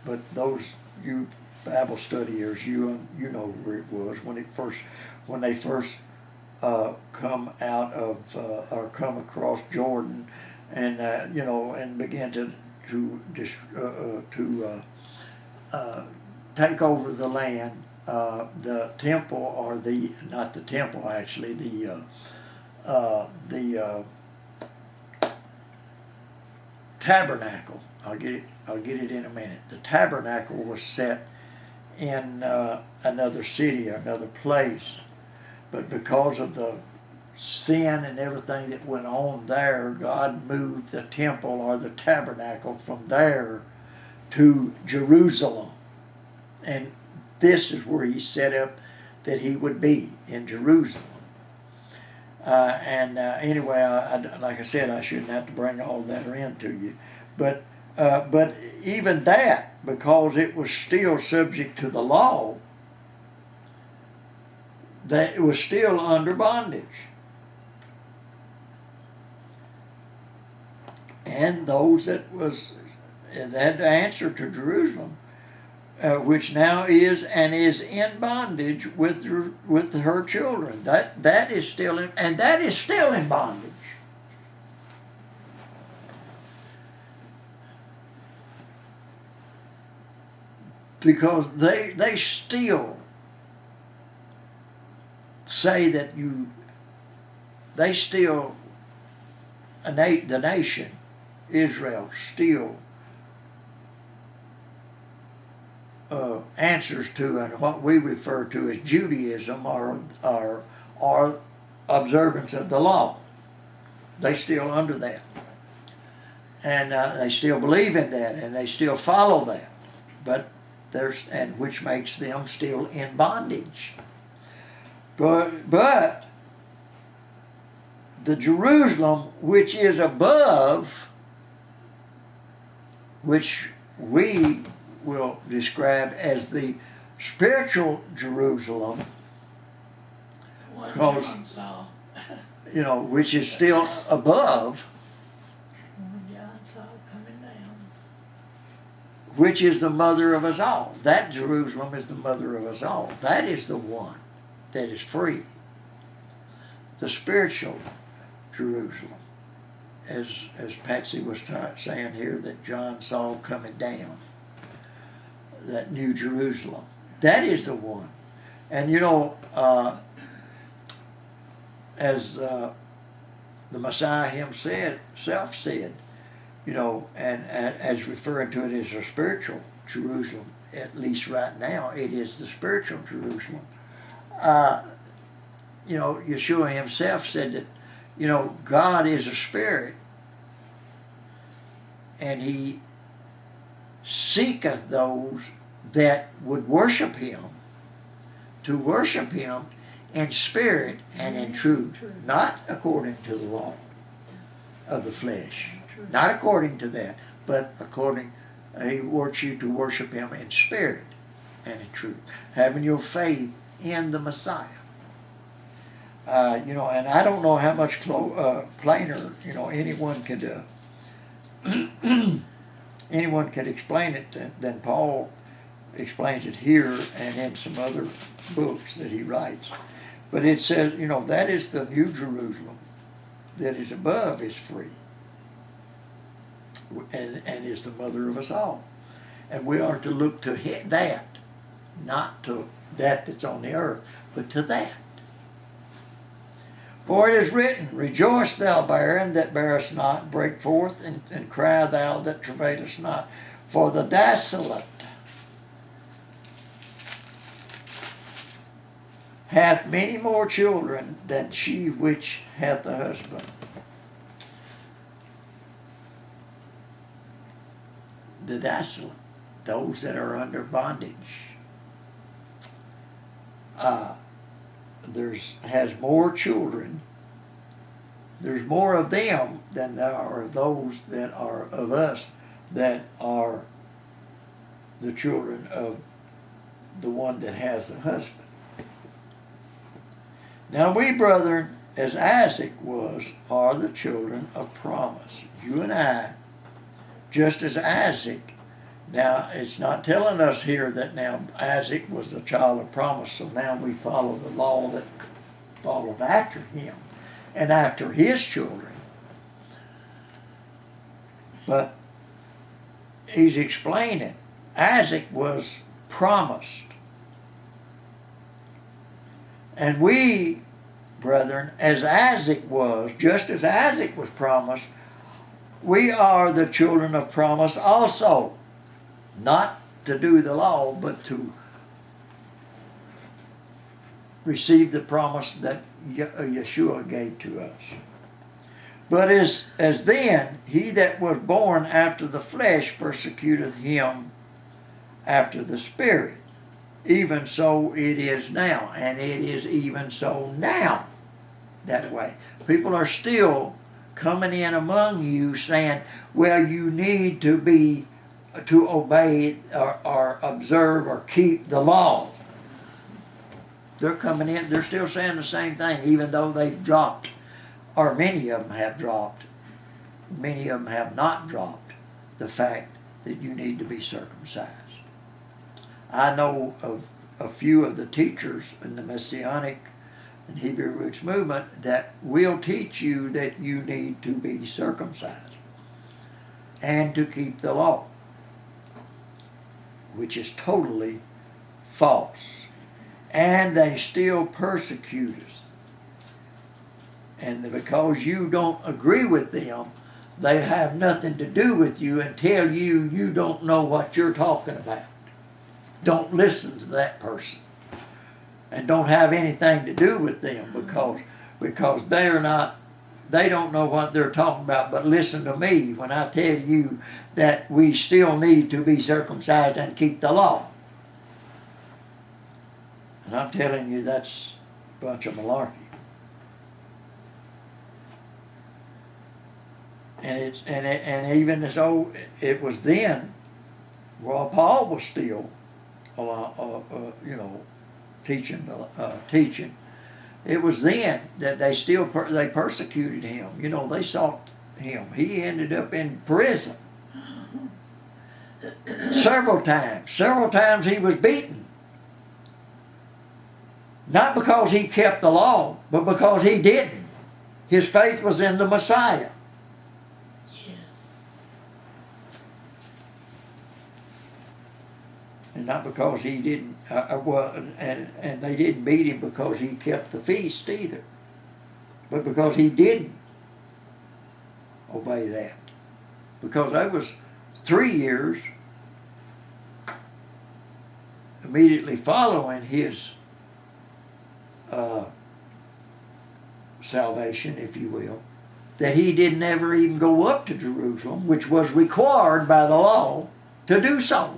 But those, you Bible studiers, you know where it was when they first come out of or come across Jordan, and and began to take over the land. The temple, or not the temple actually, the tabernacle. I'll get it in a minute. The tabernacle was set in another city or another place, but because of the sin and everything that went on there, God moved the temple or the tabernacle from there to Jerusalem, and this is where he set up that he would be, in Jerusalem. Anyway, like I said, I shouldn't have to bring all that into you, but even that, because it was still subject to the law, that it was still under bondage. And those that had to answer to Jerusalem, which now is and is in bondage with her children. That is still in bondage. Because they still say that the nation Israel still answers to and what we refer to as Judaism are observance of the law. They still under that. And they still believe in that and they still follow that. But and which makes them still in bondage. But the Jerusalem which is above, which we will describe as the spiritual Jerusalem, One Cause- John saw. which is still above, One John saw coming down. which is the mother of us all. That Jerusalem is the mother of us all. That is the one that is free. The spiritual Jerusalem, as Patsy was saying here, that John saw coming down. That new Jerusalem. That is the one. And as the Messiah himself said, and as referring to it as a spiritual Jerusalem, at least right now, it is the spiritual Jerusalem. Yeshua himself said that, God is a spirit, and he seeketh those that would worship him, to worship him in spirit and in truth, not according to the law of the flesh, not according to that, but according, he wants you to worship him in spirit and in truth, having your faith in the Messiah. And I don't know how much plainer, anyone could anyone could explain it than Paul explains it here and in some other books that he writes. But it says, that is the new Jerusalem that is above is free and is the mother of us all. And we are to look to that, not to that that's on the earth, but to that. For it is written, Rejoice thou barren that bearest not, break forth and cry thou that travailest not. For the desolate hath many more children than she which hath a husband. The desolate, those that are under bondage, has more children. There's more of them than there are of those that are of us that are the children of the one that has a husband. Now we, brethren, as Isaac was, are the children of promise. You and I, just as Isaac. Now, it's not telling us here that now Isaac was the child of promise, so now we follow the law that followed after him and after his children. But he's explaining, Isaac was promised. And we, brethren, as Isaac was, just as Isaac was promised, we are the children of promise also. Not to do the law, but to receive the promise that Yeshua gave to us. But as then, he that was born after the flesh persecuteth him after the Spirit. Even so it is now, and it is even so now that way. People are still coming in among you saying, well, you need to obey or observe or keep the law. They're coming in, they're still saying the same thing, even though they've dropped, or many of them have dropped. Many of them have not dropped the fact that you need to be circumcised. I know of a few of the teachers in the Messianic and Hebrew Roots movement that will teach you that you need to be circumcised and to keep the law, which is totally false. And they still persecute us. And because you don't agree with them, they have nothing to do with you and tell you you don't know what you're talking about. don't listen to that person. And don't have anything to do with them because they don't know what they're talking about. But listen to me when I tell you that we still need to be circumcised and keep the law. And I'm telling you that's a bunch of malarkey. And even as though it was then, while Paul was still, teaching. It was then that they persecuted him. They sought him. He ended up in prison several times. Several times he was beaten. Not because he kept the law, but because he didn't. His faith was in the Messiah. Yes. And not because he didn't, and they didn't beat him because he kept the feast either, but because he didn't obey that. Because there was 3 years immediately following his salvation, if you will, that he didn't ever even go up to Jerusalem, which was required by the law to do so.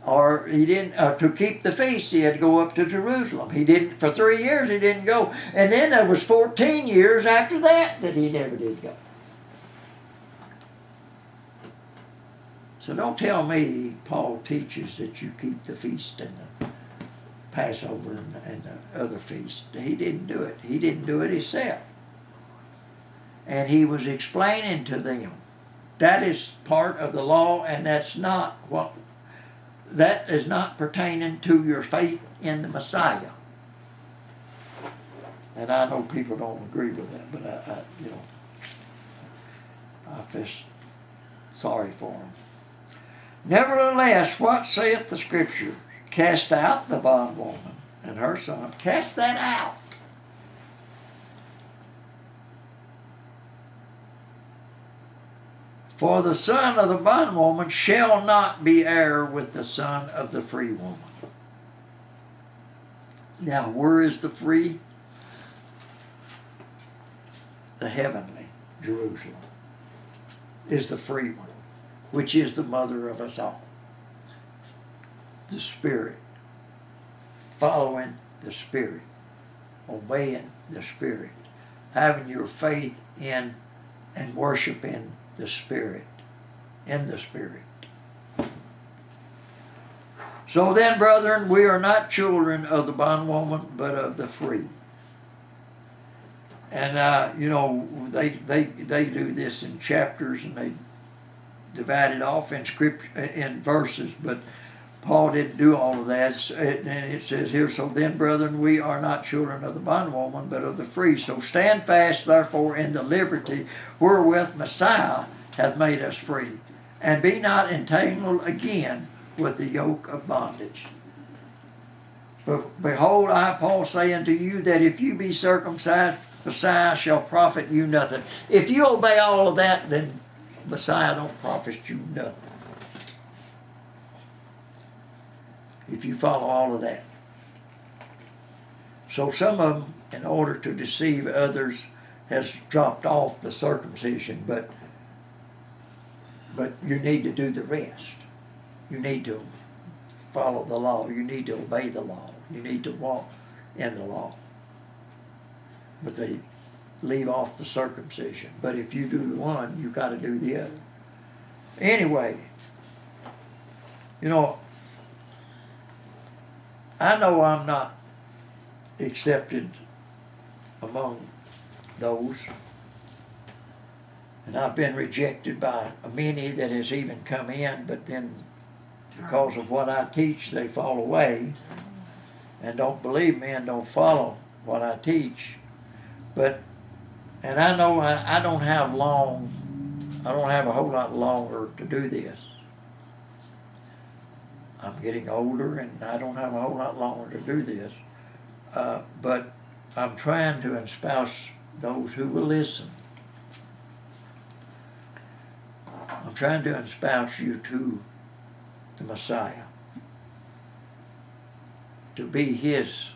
Or he didn't, to keep the feast, he had to go up to Jerusalem. He didn't, for 3 years he didn't go. And then there was 14 years after that he never did go. So don't tell me Paul teaches that you keep the feast and the Passover and the other feast. He didn't do it. He didn't do it himself. And he was explaining to them, that is part of the law, and that is not pertaining to your faith in the Messiah. And I know people don't agree with that, but I feel sorry for them. Nevertheless, what saith the Scripture? Cast out the bondwoman and her son. Cast that out. For the son of the bondwoman shall not be heir with the son of the free woman. Now, where is the free? The heavenly Jerusalem is the free one, which is the mother of us all. The Spirit, following the Spirit, obeying the Spirit, having your faith in and worshiping the Spirit, in the Spirit. So then, brethren, we are not children of the bondwoman, but of the free. And they do this in chapters, and they divide it off in scripture, in verses, but Paul didn't do all of that. And it says here, so then, brethren, we are not children of the bondwoman, but of the free. So stand fast, therefore, in the liberty wherewith Messiah hath made us free, and be not entangled again with the yoke of bondage. But behold, I, Paul, say unto you that if you be circumcised, Messiah shall profit you nothing. If you obey all of that, then Messiah don't profit you nothing. If you follow all of that. So some of them, in order to deceive others, has dropped off the circumcision, but you need to do the rest. You need to follow the law. You need to obey the law. You need to walk in the law. But they leave off the circumcision. But if you do one, you got to do the other. Anyway, I know I'm not accepted among those. And I've been rejected by many that has even come in, but then because of what I teach, they fall away and don't believe me and don't follow what I teach. And I know I don't have a whole lot longer to do this. I'm getting older and I don't have a whole lot longer to do this. But I'm trying to espouse those who will listen. I'm trying to espouse you to the Messiah, to be his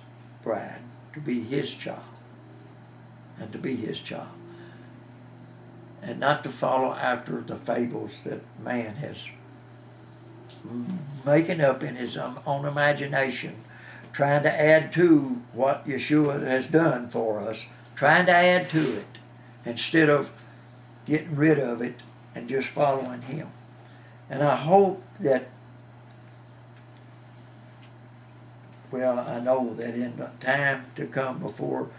bride, to be his child, and to be his child. And not to follow after the fables that man has making up in his own imagination, trying to add to what Yeshua has done for us, trying to add to it, instead of getting rid of it and just following him. And I hope that, well, I know that in the time to come before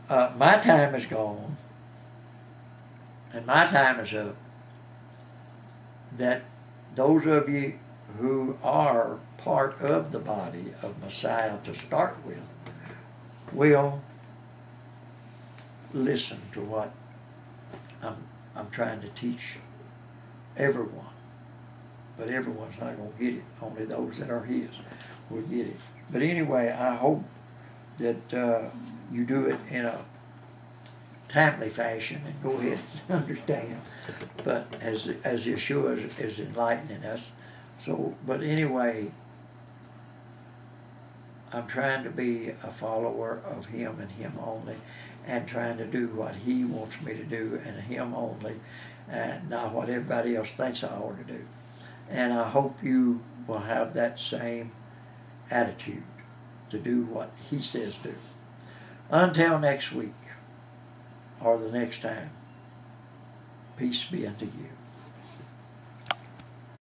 my time is gone and my time is up, that those of you who are part of the body of Messiah to start with will listen to what I'm trying to teach everyone. But everyone's not going to get it. Only those that are his will get it. But anyway, I hope that you do it in a timely fashion and go ahead and understand. But as Yeshua is enlightening us. So, but anyway, I'm trying to be a follower of him and him only, and trying to do what he wants me to do and him only, and not what everybody else thinks I ought to do. And I hope you will have that same attitude to do what he says do. Until next week, or the next time, peace be unto you.